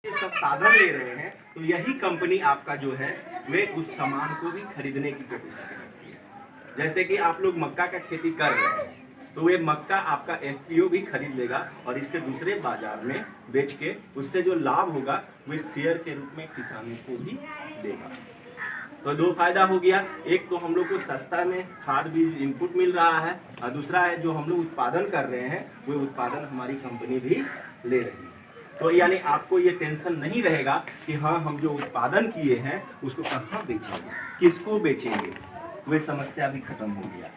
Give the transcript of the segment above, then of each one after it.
ये सब साधन ले रहे हैं, तो यही कंपनी आपका जो है वे उस सामान को भी खरीदने की कैपेसिटी रखती है। जैसे कि आप लोग मक्का का खेती कर रहे हैं, तो वे मक्का आपका एफपीओ भी खरीद लेगा और इसके दूसरे बाजार में बेच के उससे जो लाभ होगा वे शेयर के रूप में किसानों को भी देगा। तो दो फायदा हो गया, एक तो हम लोग को सस्ता में खाद बीज इनपुट मिल रहा है, और दूसरा है जो हम लोग उत्पादन कर रहे हैं वो उत्पादन हमारी कंपनी भी ले रही है। तो यानी आपको ये टेंशन नहीं रहेगा कि हाँ हम जो उत्पादन किए हैं उसको कहाँ बेचेंगे, किसको बेचेंगे, वे समस्या भी खत्म हो गया।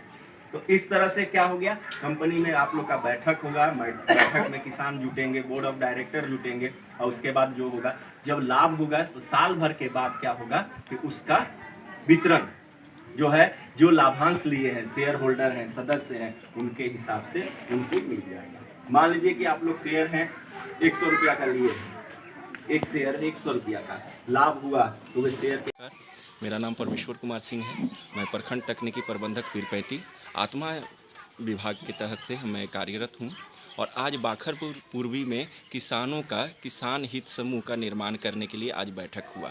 तो इस तरह से क्या हो गया, कंपनी में आप लोग का बैठक होगा, बैठक में किसान जुटेंगे, बोर्ड ऑफ डायरेक्टर जुटेंगे, और उसके बाद जो होगा जब लाभ होगा तो साल भर के बाद क्या होगा कि उसका वितरण जो है, जो लाभांश लिए हैं, शेयर होल्डर हैं, सदस्य हैं, उनके हिसाब से उनको मिल जाएगा। मान लीजिए कि आप लोग शेयर हैं 100 रुपया का लिए, एक शेयर 100 रुपया का लाभ हुआ तो वे शेयर के। मेरा नाम परमेश्वर कुमार सिंह है। मैं प्रखंड तकनीकी प्रबंधक पीरपैंती आत्मा विभाग के तहत से मैं कार्यरत हूँ। और आज बाखरपुर पूर्वी में किसानों का किसान हित समूह का निर्माण करने के लिए आज बैठक हुआ,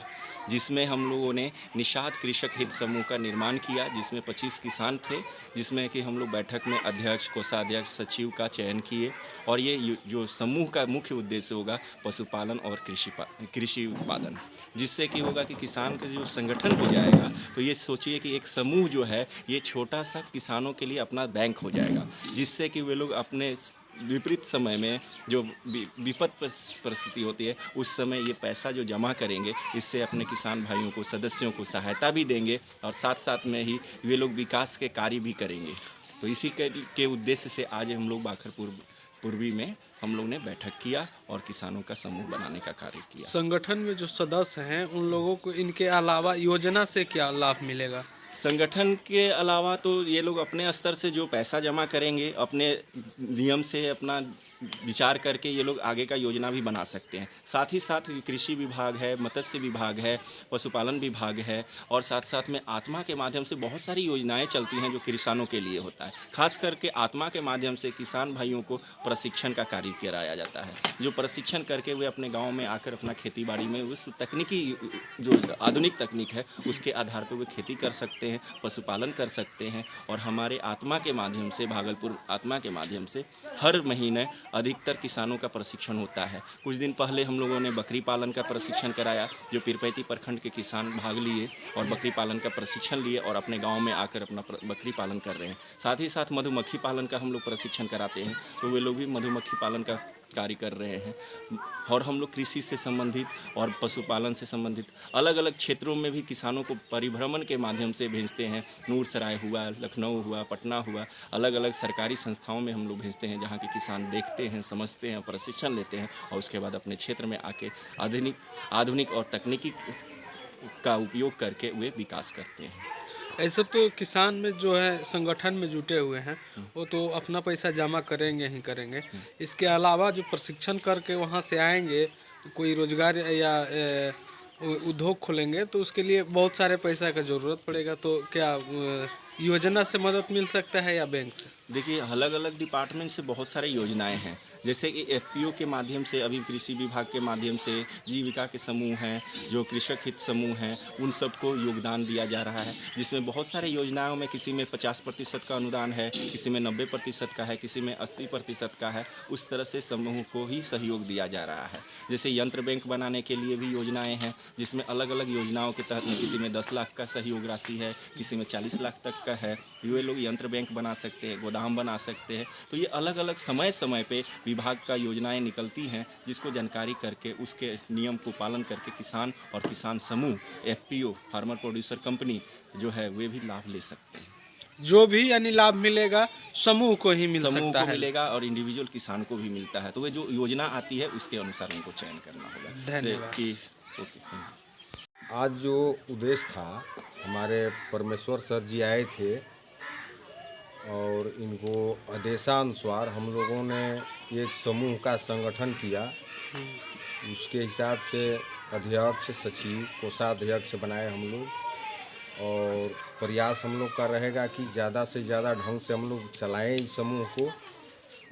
जिसमें हम लोगों ने निषाद कृषक हित समूह का निर्माण किया, जिसमें 25 किसान थे, जिसमें कि हम लोग बैठक में अध्यक्ष, कोषाध्यक्ष, सचिव का चयन किए। और ये जो समूह का मुख्य उद्देश्य होगा पशुपालन और कृषि उत्पादन, जिससे कि होगा कि किसान का जो संगठन हो जाएगा, तो ये सोचिए कि एक समूह जो है ये छोटा सा किसानों के लिए अपना बैंक हो जाएगा, जिससे कि वे लोग अपने विपरीत समय में जो विपद परिस्थिति होती है उस समय ये पैसा जो जमा करेंगे, इससे अपने किसान भाइयों को, सदस्यों को सहायता भी देंगे और साथ साथ में ही वे लोग विकास के कार्य भी करेंगे। तो इसी के उद्देश्य से आज हम लोग बाखरपुर पूर्वी में हम लोग ने बैठक किया और किसानों का समूह बनाने का कार्य किया। संगठन में जो सदस्य हैं उन लोगों को इनके अलावा योजना से क्या लाभ मिलेगा? संगठन के अलावा तो ये लोग अपने स्तर से जो पैसा जमा करेंगे, अपने नियम से अपना विचार करके ये लोग आगे का योजना भी बना सकते हैं। साथ ही साथ कृषि विभाग है, मत्स्य विभाग है, पशुपालन विभाग है, और साथ साथ में आत्मा के माध्यम से बहुत सारी योजनाएं चलती हैं जो किसानों के लिए होता है। खास करके आत्मा के माध्यम से किसान भाइयों को प्रशिक्षण का कार्य कराया जाता है, जो प्रशिक्षण करके वे अपने गाँव में आकर अपना खेती बाड़ी में उस तकनीकी जो आधुनिक तकनीक है उसके आधार पर वे खेती कर सकते हैं, पशुपालन कर सकते हैं। और हमारे आत्मा के माध्यम से, भागलपुर आत्मा के माध्यम से हर महीने अधिकतर किसानों का प्रशिक्षण होता है। कुछ दिन पहले हम लोगों ने बकरी पालन का प्रशिक्षण कराया, जो पीरपैंती प्रखंड के किसान भाग लिए और बकरी पालन का प्रशिक्षण लिए और अपने गांव में आकर अपना बकरी पालन कर रहे हैं। साथ ही साथ मधुमक्खी पालन का हम लोग प्रशिक्षण कराते हैं, तो वे लोग भी मधुमक्खी पालन का कार्य कर रहे हैं। और हम लोग कृषि से संबंधित और पशुपालन से संबंधित अलग अलग क्षेत्रों में भी किसानों को परिभ्रमण के माध्यम से भेजते हैं। नूरसराय हुआ, लखनऊ हुआ, पटना हुआ, अलग अलग सरकारी संस्थाओं में हम लोग भेजते हैं, जहाँ के किसान देखते हैं, समझते हैं, प्रशिक्षण लेते हैं और उसके बाद अपने क्षेत्र में आके आधुनिक और तकनीकी का उपयोग करके वे विकास करते हैं। ऐसे तो किसान में जो है संगठन में जुटे हुए हैं वो तो अपना पैसा जमा करेंगे ही करेंगे। इसके अलावा जो प्रशिक्षण करके वहाँ से आएंगे, कोई रोजगार या उद्योग खोलेंगे तो उसके लिए बहुत सारे पैसा का ज़रूरत पड़ेगा। तो क्या योजना से मदद मिल सकता है या बैंक से? देखिए, अलग अलग डिपार्टमेंट से बहुत सारे योजनाएं हैं, जैसे कि एफपीओ के माध्यम से, अभी कृषि विभाग के माध्यम से जीविका के समूह हैं, जो कृषक हित समूह हैं, उन सबको योगदान दिया जा रहा है, जिसमें बहुत सारे योजनाओं में किसी में 50% का अनुदान है, किसी में 90% का है, किसी में 80% का है। उस तरह से समूह को ही सहयोग दिया जा रहा है। जैसे यंत्र बैंक बनाने के लिए भी योजनाएँ हैं, जिसमें अलग अलग योजनाओं के तहत में किसी में 10 लाख का सहयोग राशि है, किसी में 40 लाख तक का है। ये लोग यंत्र बैंक बना सकते हैं, गोदाम बना सकते हैं। तो ये अलग अलग समय समय पे विभाग का योजनाएं निकलती हैं, जिसको जानकारी करके उसके नियम को पालन करके किसान और किसान समूह एफपीओ, फार्मर प्रोड्यूसर कंपनी जो है, वे भी लाभ ले सकते हैं। जो भी यानी लाभ मिलेगा समूह को ही मिल सकता है, मिलेगा और इंडिविजुअल किसान को भी मिलता है। तो वे जो योजना आती है उसके अनुसार उनको चयन करना होगा। धन्यवाद। आज जो उद्देश्य था, हमारे परमेश्वर सर जी आए थे और इनको आदेशानुसार हम लोगों ने एक समूह का संगठन किया। उसके हिसाब से अध्यक्ष, सचिव, कोषाध्यक्ष बनाए हम लोग। और प्रयास हम लोग का रहेगा कि ज़्यादा से ज़्यादा ढंग से हम लोग चलाएं इस समूह को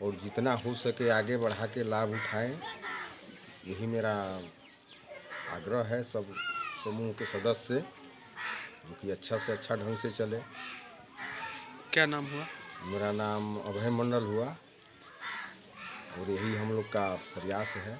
और जितना हो सके आगे बढ़ा के लाभ उठाएं। यही मेरा आग्रह है सब समूह के सदस्य से कि अच्छा से अच्छा ढंग से चले। क्या नाम हुआ? मेरा नाम अभय मंडल हुआ और यही हम लोग का प्रयास है।